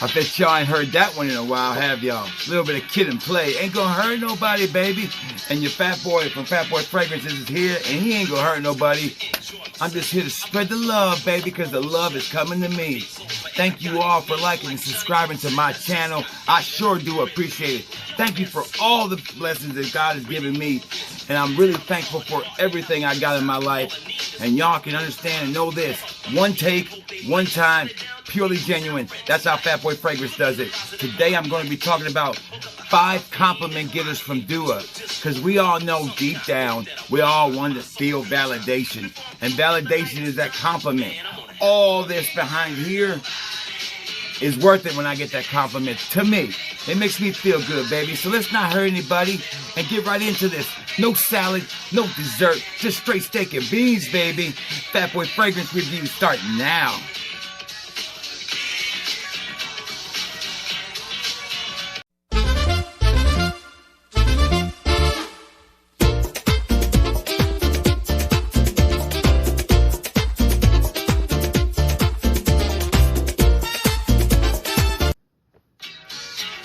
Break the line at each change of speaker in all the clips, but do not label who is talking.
I bet y'all ain't heard that one in a while, have y'all? A little bit of Kid and Play. Ain't gonna hurt nobody, baby. And your Fatboy from Fatboy Fragrances is here, and he ain't gonna hurt nobody. I'm just here to spread the love, baby, because the love is coming to me. Thank you all for liking and subscribing to my channel. I sure do appreciate it. Thank you for all the blessings that God has given me. And I'm really thankful for everything I got in my life. And y'all can understand and know this. One take, one time, purely genuine. That's how Fatboy Fragrance does it. Today I'm going to be talking about 5 compliment getters from Dua. Because we all know deep down, we all want to feel validation. And validation is that compliment. All this behind here is worth it when I get that compliment. To me, it makes me feel good, baby. So let's not hurt anybody and get right into this. No salad, no dessert, just straight steak and beans, baby. Fatboy Fragrance review start now.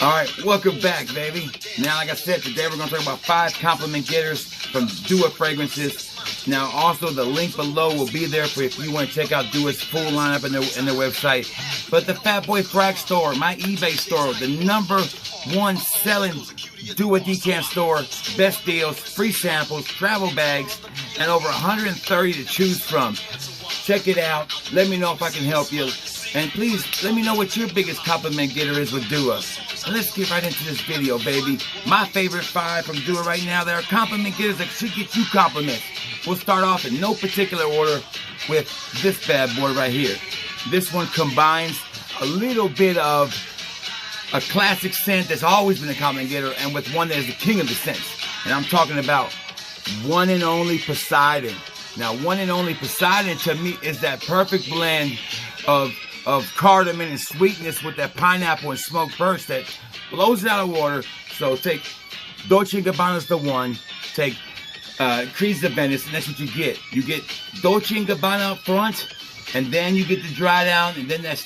Alright, welcome back, baby. Now, like I said, today we're going to talk about 5 compliment getters from Dua Fragrances. Now, also, the link below will be there for if you want to check out Dua's full lineup in their website. But the Fatboy Frag store, my eBay store, the #1 selling Dua decant store, best deals, free samples, travel bags, and over 130 to choose from. Check it out. Let me know if I can help you. And please, let me know what your biggest compliment getter is with Dua. So let's get right into this video, baby. My favorite 5 from Dua right now that are compliment getters that should get you compliments. We'll start off in no particular order with this bad boy right here. This one combines a little bit of a classic scent that's always been a compliment getter and with one that is the king of the scents. And I'm talking about one and only Poseidon. Now, one and only Poseidon to me is that perfect blend of cardamom and sweetness with that pineapple and smoke burst that blows it out of water. So take Dolce & Gabbana's the one, take Crease of Venice, and that's what you get. You get Dolce & Gabbana up front, and then you get the dry down, and then that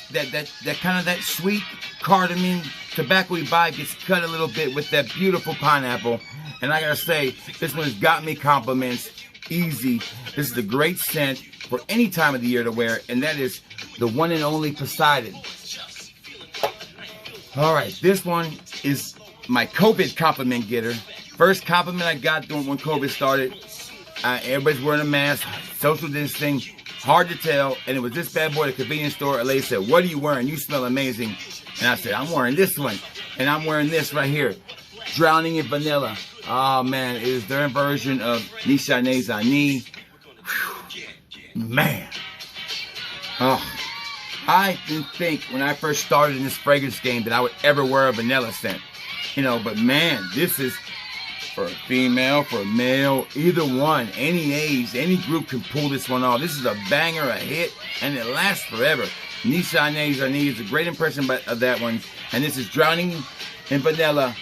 kind of that sweet cardamom tobacco-y vibe gets cut a little bit with that beautiful pineapple. And I gotta say, this one has got me compliments. Easy. This is a great scent for any time of the year to wear, and that is the one and only Poseidon. Alright, this one is my COVID compliment getter. First compliment I got when COVID started. Everybody's wearing a mask, social distancing, hard to tell, and it was this bad boy at the convenience store. A lady said, "What are you wearing? You smell amazing." And I said, "I'm wearing this one, and I'm wearing this right here. Drowning in Vanilla." Oh man, it is their version of Nisha Nezani. Man. Oh. I didn't think when I first started in this fragrance game that I would ever wear a vanilla scent. You know, but man, this is for a female, for a male, either one, any age, any group can pull this one off. This is a banger, a hit, and it lasts forever. Nisha Nezani is a great impression of that one. And this is Drowning in Vanilla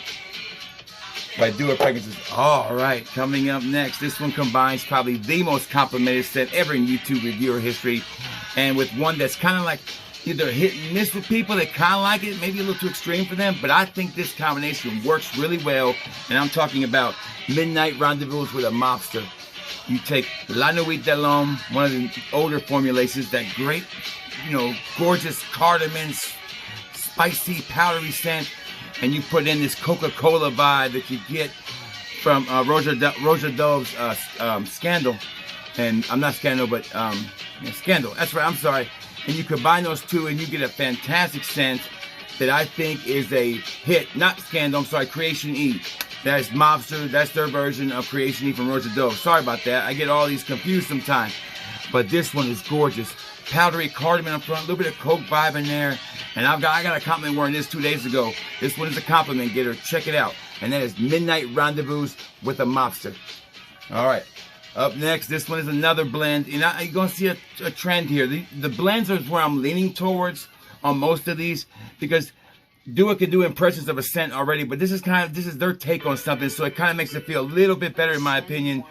by Dua Fragrances. Alright, coming up next, this one combines probably the most complimented scent ever in YouTube reviewer history, and with one that's kind of like either hit and miss with people that kind of like it, maybe a little too extreme for them, but I think this combination works really well, and I'm talking about Midnight Rendezvous with a Mobster. You take La Nuit de l'Homme, one of the older formulations, that great, you know, gorgeous cardamom, spicy, powdery scent, and you put in this Coca-Cola vibe that you get from Roja Dove's Scandal. And I'm not Scandal, but Scandal. That's right, I'm sorry. And you combine those two and you get a fantastic scent that I think is a hit. Not Scandal, I'm sorry, Creation E. That's Mobster, that's their version of Creation E from Roja Dove. Sorry about that, I get all these confused sometimes. But this one is gorgeous. Powdery cardamom up front, a little bit of Coke vibe in there. And I got a compliment wearing this 2 days ago. This one is a compliment getter. Check it out. And that is Midnight Rendezvous with a Mobster. Alright. Up next, this one is another blend. And you're going to see a trend here. The blends are where I'm leaning towards on most of these. Because Dua can do impressions of a scent already, but this is their take on something, so it kind of makes it feel a little bit better in my opinion.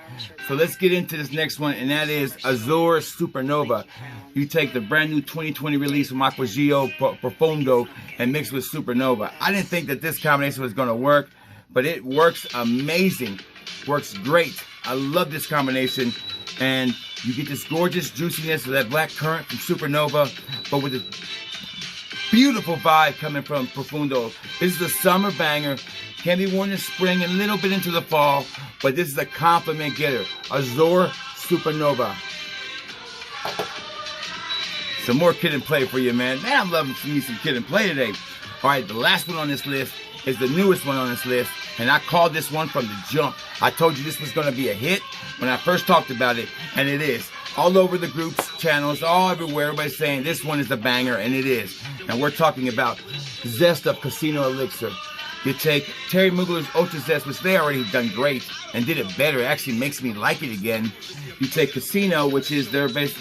So let's get into this next one, and that is Azure Supernova. You take the brand new 2020 release from Aquagio Profundo and mix with Supernova. I didn't think that this combination was going to work, but it works amazing. Works great. I love this combination, and you get this gorgeous juiciness of that black currant from Supernova, but with a beautiful vibe coming from Profundo. This is a summer banger. Can be worn in spring and a little bit into the fall, but this is a compliment getter. Azure Supernova. Some more Kid and Play for you, man. Man, I'm loving me some Kid and Play today. All right, the last one on this list is the newest one on this list, and I called this one from the jump. I told you this was going to be a hit when I first talked about it, and it is. All over the groups, channels, all everywhere, everybody's saying this one is a banger, and it is. And we're talking about Zest of Casino Elixir. You take Terry Mugler's Ultra Zest, which they already done great and did it better. It actually makes me like it again. You take Casino, which is their best,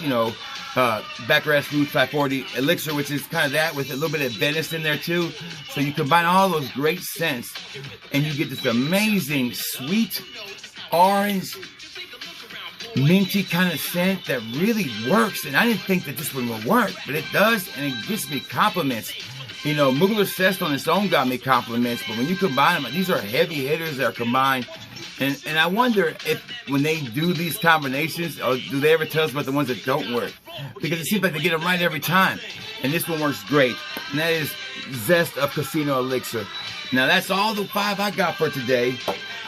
Baccarat Smooth 540 Elixir, which is kind of that with a little bit of Venice in there too. So you combine all those great scents, and you get this amazing sweet orange minty kind of scent that really works. And I didn't think that this one would work, but it does, and it gives me compliments. You know, Mugler's Zest on its own got me compliments, but when you combine them, these are heavy hitters that are combined. And I wonder if when they do these combinations, or do they ever tell us about the ones that don't work? Because it seems like they get them right every time. And this one works great. And that is Zest of Casino Elixir. Now that's all the 5 I got for today.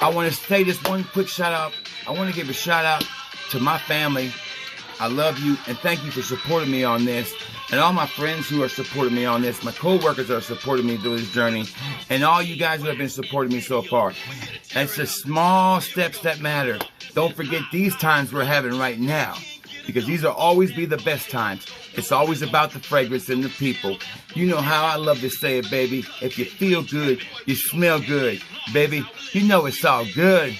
I want to say this one quick shout out. I want to give a shout out to my family. I love you, and thank you for supporting me on this. And all my friends who are supporting me on this, my co-workers that are supporting me through this journey, and all you guys who have been supporting me so far. That's the small steps that matter. Don't forget these times we're having right now, because these will always be the best times. It's always about the fragrance and the people. You know how I love to say it, baby. If you feel good, you smell good. Baby, you know it's all good.